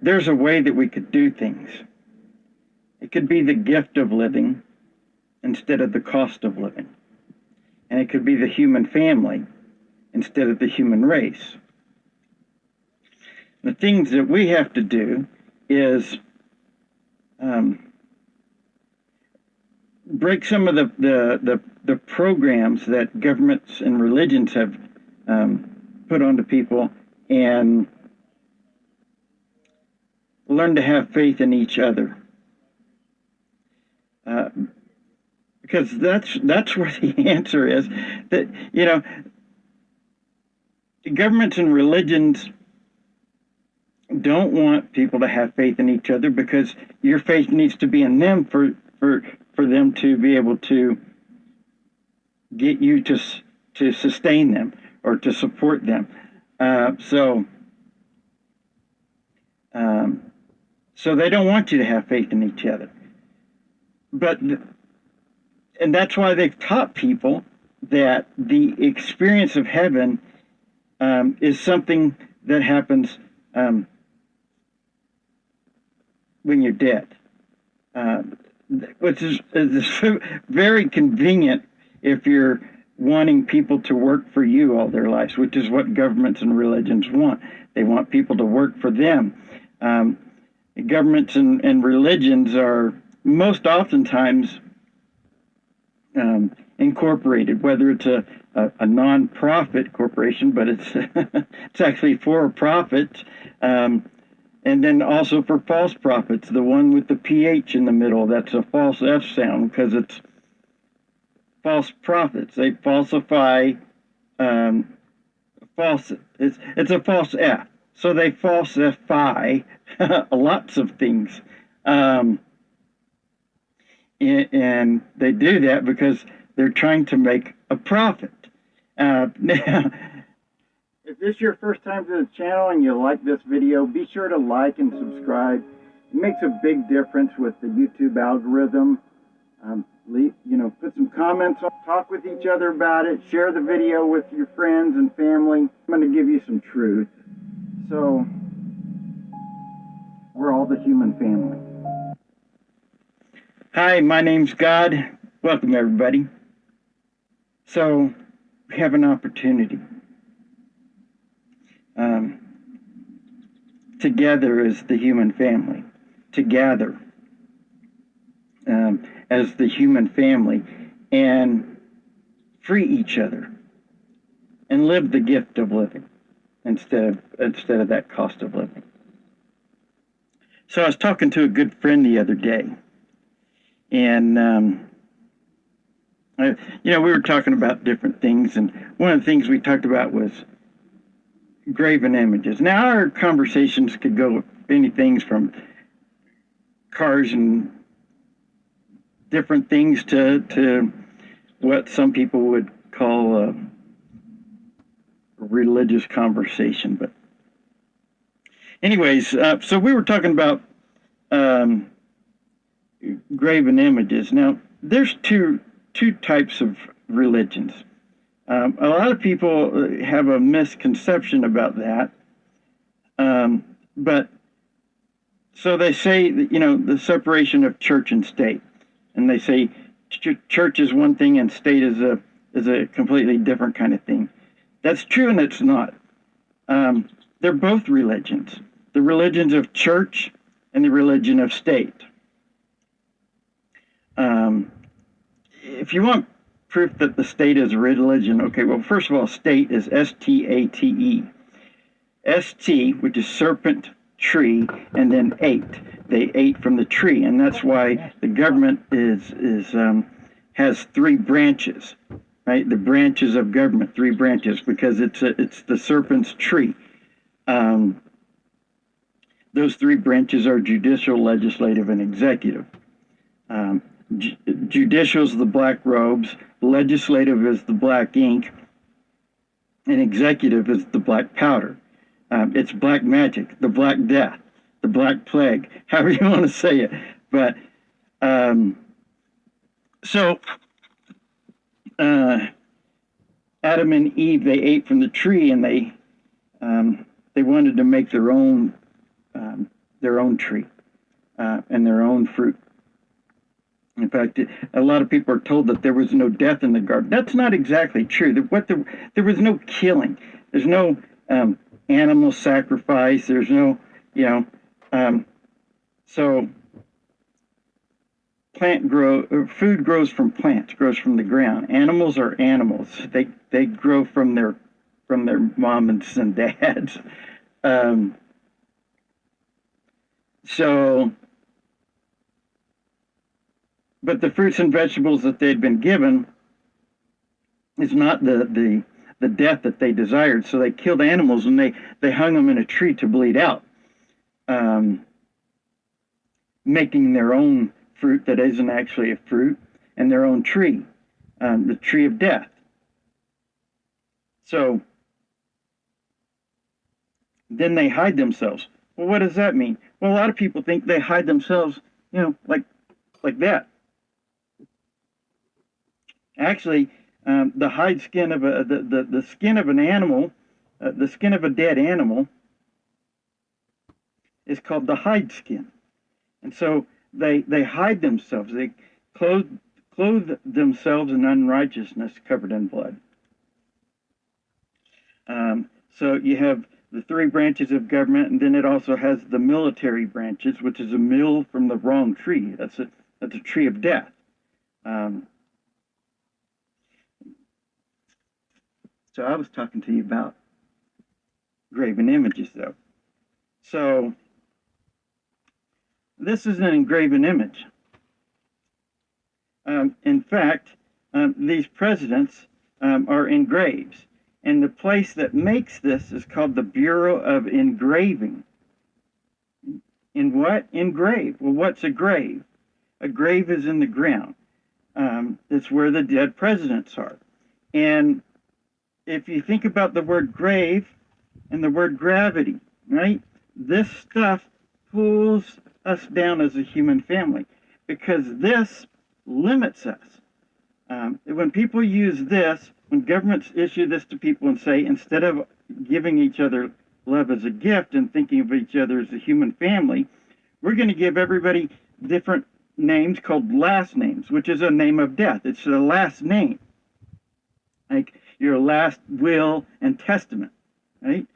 there's a way that we could do things. It could be the gift of living instead of the cost of living. And it could be the human family instead of the human race. The things that we have to do is break some of the programs that governments and religions have put onto people and learn to have faith in each other. Because that's where the answer is. That, you know, governments and religions don't want people to have faith in each other, because your faith needs to be in them for them to be able to get you to sustain them or to support them. So they don't want you to have faith in each other. And that's why they've taught people that the experience of heaven is something that happens when you're dead, which is very convenient if you're wanting people to work for you all their lives, which is what governments and religions want. They want people to work for them. Governments and religions are most oftentimes incorporated, whether it's a non-profit corporation, but it's actually for profit, and then also for false prophets, the one with the PH in the middle, that's a false F sound because it's false prophets. They falsify, it's a false F. So they falsify lots of things. And they do that because they're trying to make a profit. Now, if this is your first time to the channel and you like this video, be sure to like and subscribe. It makes a big difference with the YouTube algorithm. Put some comments, talk with each other about it, share the video with your friends and family. I'm going to give you some truth. So, we're all the human family. Hi, my name's God. Welcome, everybody. So, we have an opportunity. Together as the human family. Together as the human family. And free each other. And live the gift of living instead of that cost of living. So I was talking to a good friend the other day. And we were talking about different things, and one of the things we talked about was graven images. Now, our conversations could go many things from cars and different things to what some people would call a religious conversation. But anyways, so we were talking about graven images. Now, there's two types of religions. A lot of people have a misconception about that. But so they say that, the separation of church and state, and they say church is one thing and state is a completely different kind of thing. That's true, and it's not. They're both religions: the religions of church and the religion of state. If you want proof that the state is a religion, okay, well, first of all, state is S-T-A-T-E. S-T, which is serpent, tree, and then ate. They ate from the tree, and that's why the government has three branches, right? The branches of government, three branches, because it's the serpent's tree. Those three branches are judicial, legislative, and executive. Judicial is the black robes, legislative is the black ink, and executive is the black powder. It's black magic, the black death, the black plague, however you want to say it. But so Adam and Eve, they ate from the tree, and they wanted to make their own their own tree and their own fruit. In fact, a lot of people are told that there was no death in the garden. That's not exactly true. There was no killing. There's no animal sacrifice. There's no, you know, so food grows from plants, grows from the ground. Animals are animals. They grow from their moms and dads. So, but the fruits and vegetables that they'd been given is not the death that they desired. So they killed animals and they hung them in a tree to bleed out, making their own fruit that isn't actually a fruit, and their own tree, the tree of death. So then they hide themselves. Well, what does that mean? Well, a lot of people think they hide themselves, like that. Actually, the hide skin of the skin of an animal, the skin of a dead animal, is called the hide skin, and so they hide themselves. They clothe themselves in unrighteousness, covered in blood. So you have the three branches of government, and then it also has the military branches, which is a mill from the wrong tree. That's a tree of death. So I was talking to you about graven images, though. So this is an engraven image. In fact, these presidents are engraved. And the place that makes this is called the Bureau of Engraving. In what? Engrave. Well, what's a grave? A grave is in the ground. It's where the dead presidents are. And if you think about the word grave and the word gravity, right? This stuff pulls us down as a human family because this limits us. When people use this, when governments issue this to people and say, instead of giving each other love as a gift and thinking of each other as a human family, we're going to give everybody different names called last names, which is a name of death. It's the last name, like your last will and testament, right?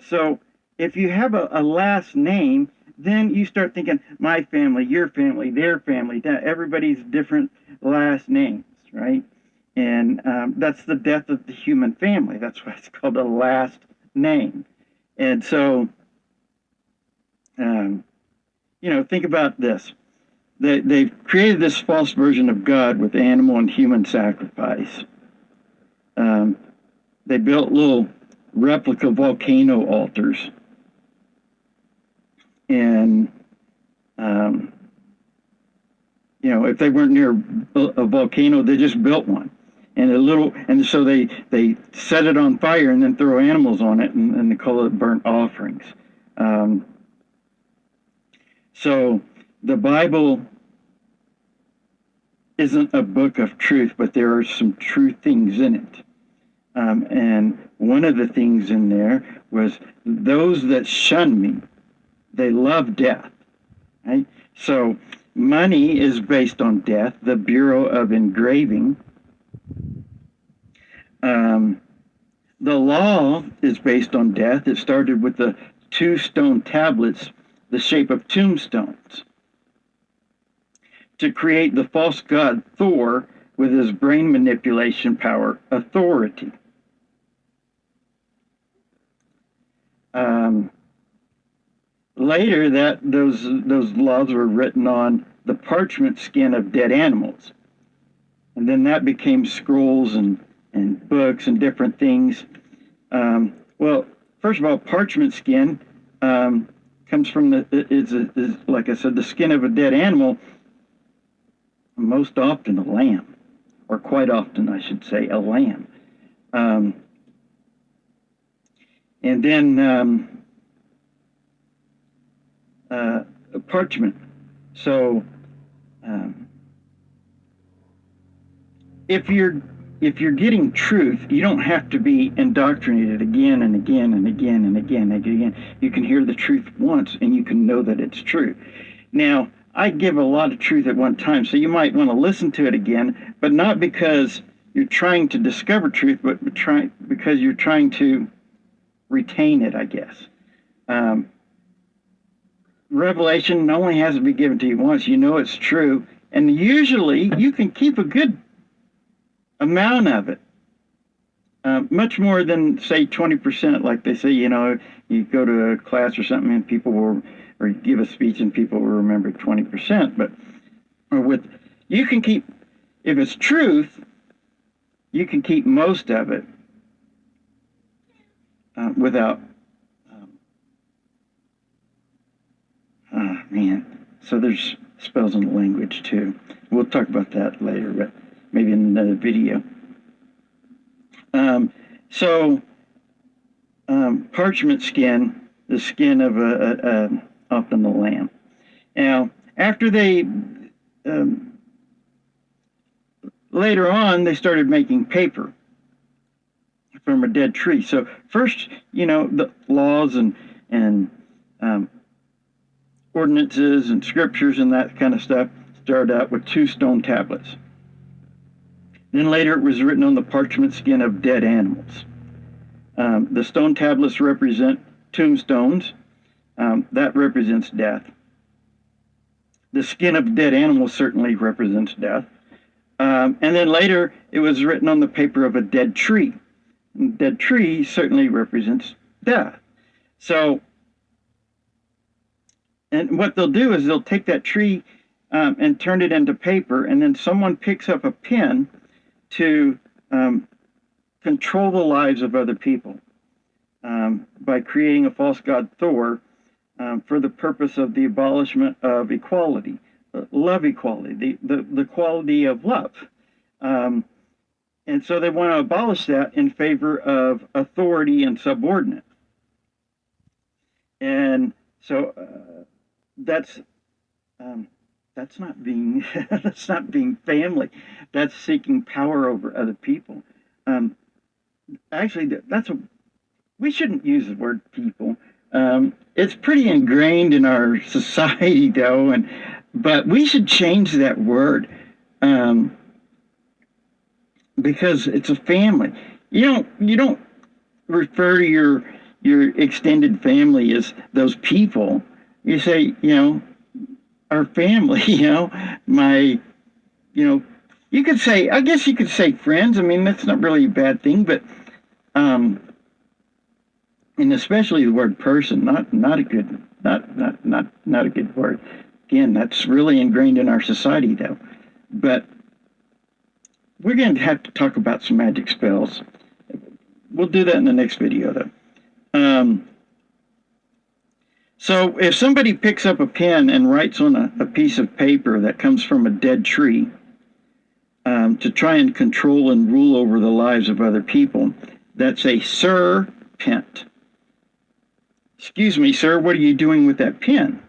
So if you have a last name, then you start thinking, my family, your family, their family, everybody's different last names, right? And that's the death of the human family. That's why it's called a last name. And so, think about this. They've created this false version of God with animal and human sacrifice. They built little replica volcano altars. And, if they weren't near a volcano, they just built one. And so they set it on fire and then throw animals on it, and they call it burnt offerings. So the Bible isn't a book of truth, but there are some true things in it. And one of the things in there was, those that shun me, they love death. Right? So money is based on death. The Bureau of Engraving. The law is based on death. It started with the 2 stone tablets, the shape of tombstones, to create the false god Thor with his brain manipulation power, authority. Later, those laws were written on the parchment skin of dead animals, and then that became scrolls and books and different things. Well, first of all, parchment skin comes from is like I said, the skin of a dead animal, most often a lamb, or quite often, I should say, a lamb. And then parchment. So if you're if you're getting truth, you don't have to be indoctrinated again and again and again and again and again. You can hear the truth once and you can know that it's true. Now, I give a lot of truth at one time, so you might want to listen to it again, but not because you're trying to discover truth, but because you're trying to retain it, I guess. Revelation only has to be given to you once. You know it's true, and usually you can keep a good amount of it. Much more than, say, 20%, like they say, you go to a class or something and people will, or give a speech and people will remember 20%. But you can keep, if it's truth, you can keep most of it without, so there's spells in the language too. We'll talk about that later, but maybe in another video. Parchment skin, the skin of often the lamb. Now, after they, later on, they started making paper from a dead tree. So first, the laws and ordinances and scriptures and that kind of stuff started out with 2 stone tablets. Then later it was written on the parchment skin of dead animals. The stone tablets represent tombstones. That represents death. The skin of dead animals certainly represents death. And then later it was written on the paper of a dead tree. And dead tree certainly represents death. So, and what they'll do is they'll take that tree and turn it into paper, and then someone picks up a pen to control the lives of other people by creating a false god Thor for the purpose of the abolishment of equality, love equality, the quality of love. And so they want to abolish that in favor of authority and subordinate. And so that's not being that's not being family. That's seeking power over other people. Actually, we shouldn't use the word people. It's pretty ingrained in our society, though, but we should change that word because it's a family. You don't refer to your extended family as those people. You say, our family, you could say, I guess you could say friends. I mean, that's not really a bad thing, but, and especially the word person, not a good word. Again, that's really ingrained in our society, though. But we're going to have to talk about some magic spells. We'll do that in the next video, though. So if somebody picks up a pen and writes on a piece of paper that comes from a dead tree to try and control and rule over the lives of other people, that's a serpent. Excuse me, sir, what are you doing with that pen?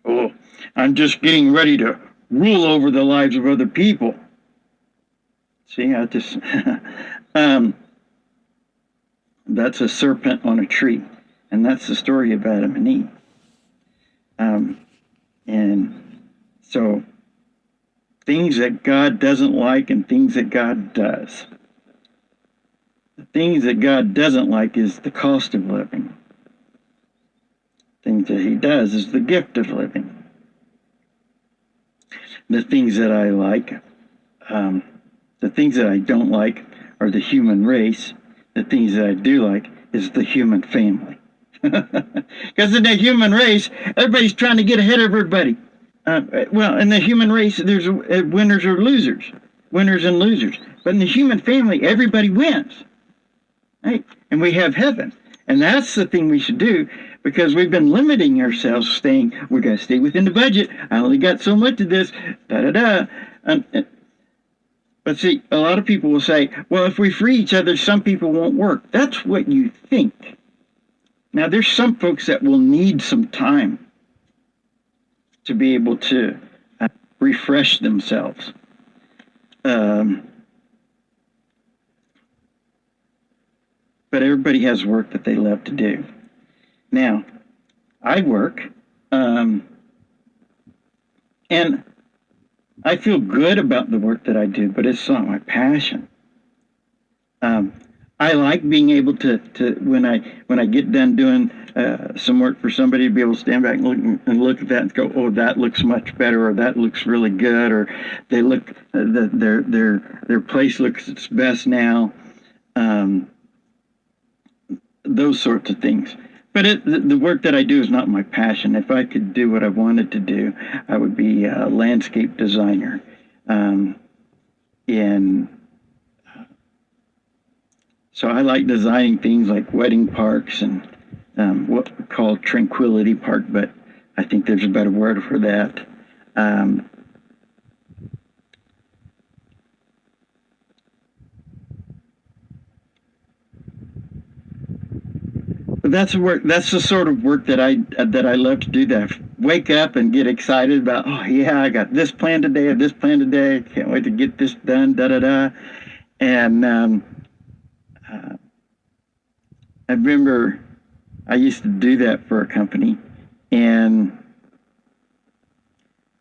Oh, I'm just getting ready to rule over the lives of other people. See, I just... that's a serpent on a tree. And that's the story of Adam and Eve. And so, things that God doesn't like and things that God does. The things that God doesn't like is the cost of living. Things that he does is the gift of living. The things that I like, the things that I don't like are the human race. The things that I do like is the human family. Because in the human race, everybody's trying to get ahead of everybody. In the human race, there's winners or losers, winners and losers. But in the human family, everybody wins. Right? And we have heaven. And that's the thing we should do, because we've been limiting ourselves, saying, we're going to stay within the budget. I only got so much of this, da-da-da. But see, a lot of people will say, well, if we free each other, some people won't work. That's what you think. Now, there's some folks that will need some time to be able to refresh themselves. but everybody has work that they love to do. Now, I work, and I feel good about the work that I do, but it's not my passion. Um, I like being able to when I get done doing some work for somebody, to be able to stand back and look at that and go, oh, that looks much better, or that looks really good, or they look their place looks its best now. Um, those sorts of things. But the work that I do is not my passion. If I could do what I wanted to do, I would be a landscape designer. And so I like designing things like wedding parks and what we call Tranquility Park, but I think there's a better word for that. Um, but that's work. That's the sort of work that I love to do. That I wake up and get excited about. Oh yeah, I got this plan today. Or this plan today. Can't wait to get this done. Da da da. And uh, I remember I used to do that for a company, and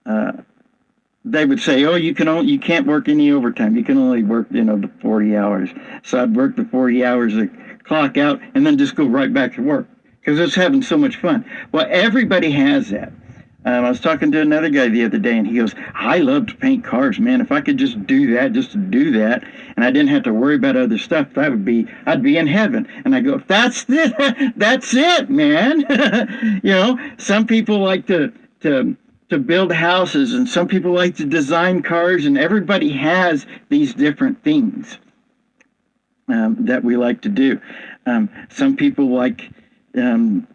uh, they would say, "Oh, you can't work any overtime. You can only work the 40 hours." So I'd work the 40 hours, clock out, and then just go right back to work because I was having so much fun. Well, everybody has that. I was talking to another guy the other day, and he goes, "I love to paint cars, man. If I could just do that, just to do that, and I didn't have to worry about other stuff, I'd be in heaven." And I go, "That's it. That's it, man." Some people like to to build houses, and some people like to design cars, and everybody has these different things that we like to do. Some people like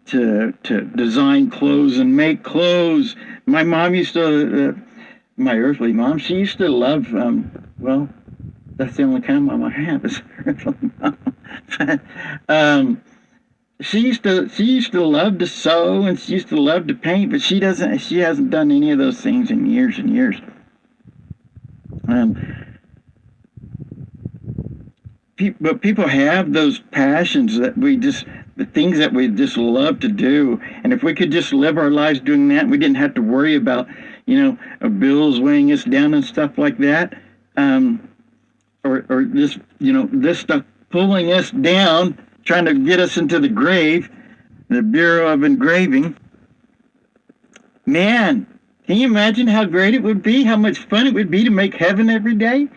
to design clothes and make clothes. My mom used to, my earthly mom, she used to love. Well, that's the only kind of mom I have is earthly mom. She used to love to sew, and she used to love to paint, but she hasn't done any of those things in years and years. Um, but people have those passions the things that we just love to do. And if we could just live our lives doing that, we didn't have to worry about, bills weighing us down and stuff like that. Or this stuff pulling us down, trying to get us into the grave, the Bureau of Engraving. Man, can you imagine how great it would be? How much fun it would be to make heaven every day?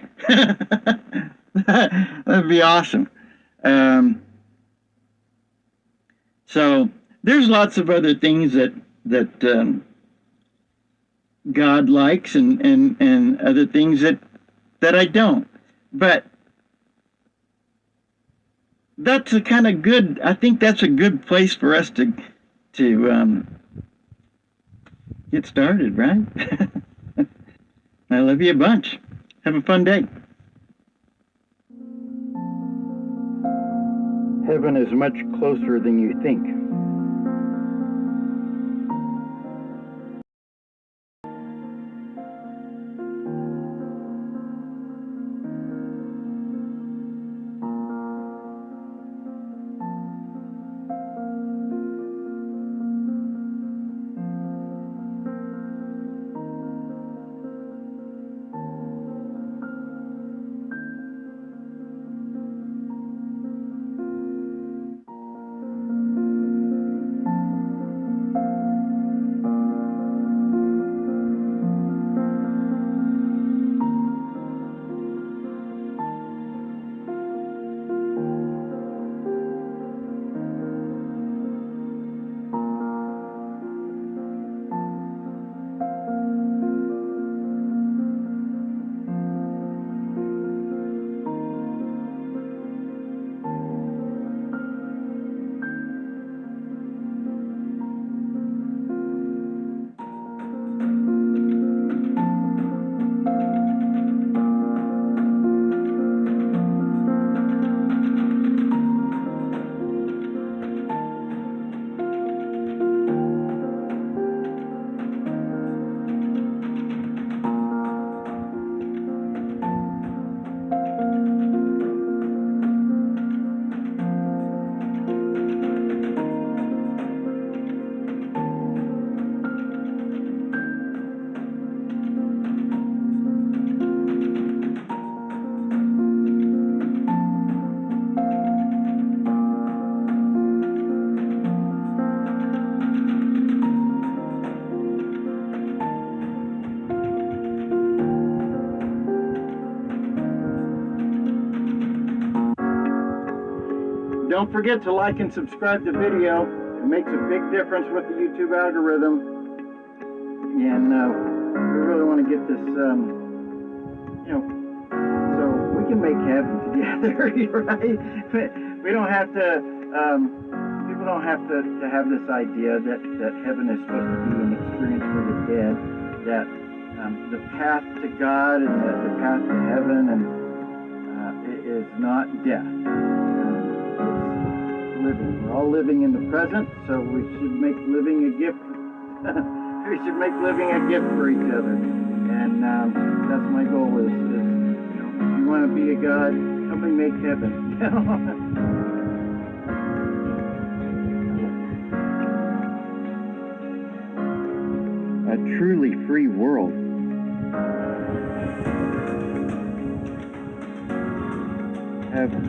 That'd be awesome. Um, so there's lots of other things that God likes, and other things that I don't. But that's a kind of good. I think that's a good place for us to get started, right? I love you a bunch. Have a fun day. Heaven is much closer than you think. don't forget to like and subscribe the video. It makes a big difference with the YouTube algorithm. And we really want to get this, so we can make heaven together, right? We don't have to, people don't have to have this idea that heaven is supposed to be an experience for the dead, that the path to God and the path to heaven and it is not death. It's living. We're all living in the present, so we should make living a gift. We should make living a gift for each other. And that's my goal is if you want to be a God, help me make heaven. A truly free world. Heaven.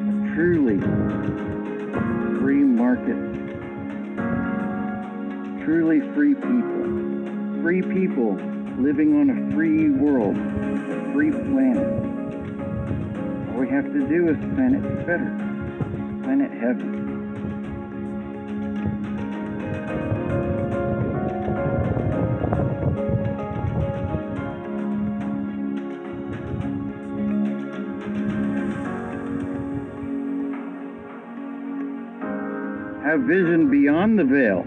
A truly free market. Truly free people. Free people living on a free world, a free planet. All we have to do is planet better. Planet heaven. Have vision beyond the veil.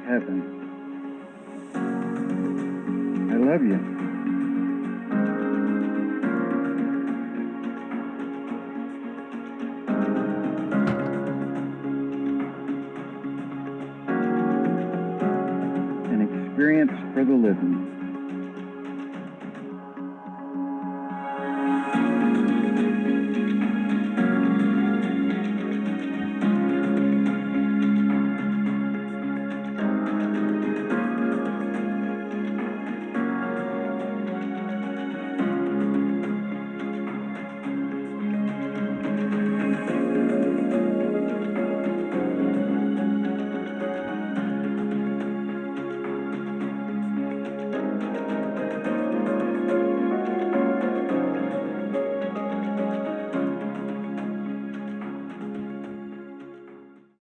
Heaven. I love you. An experience for the living.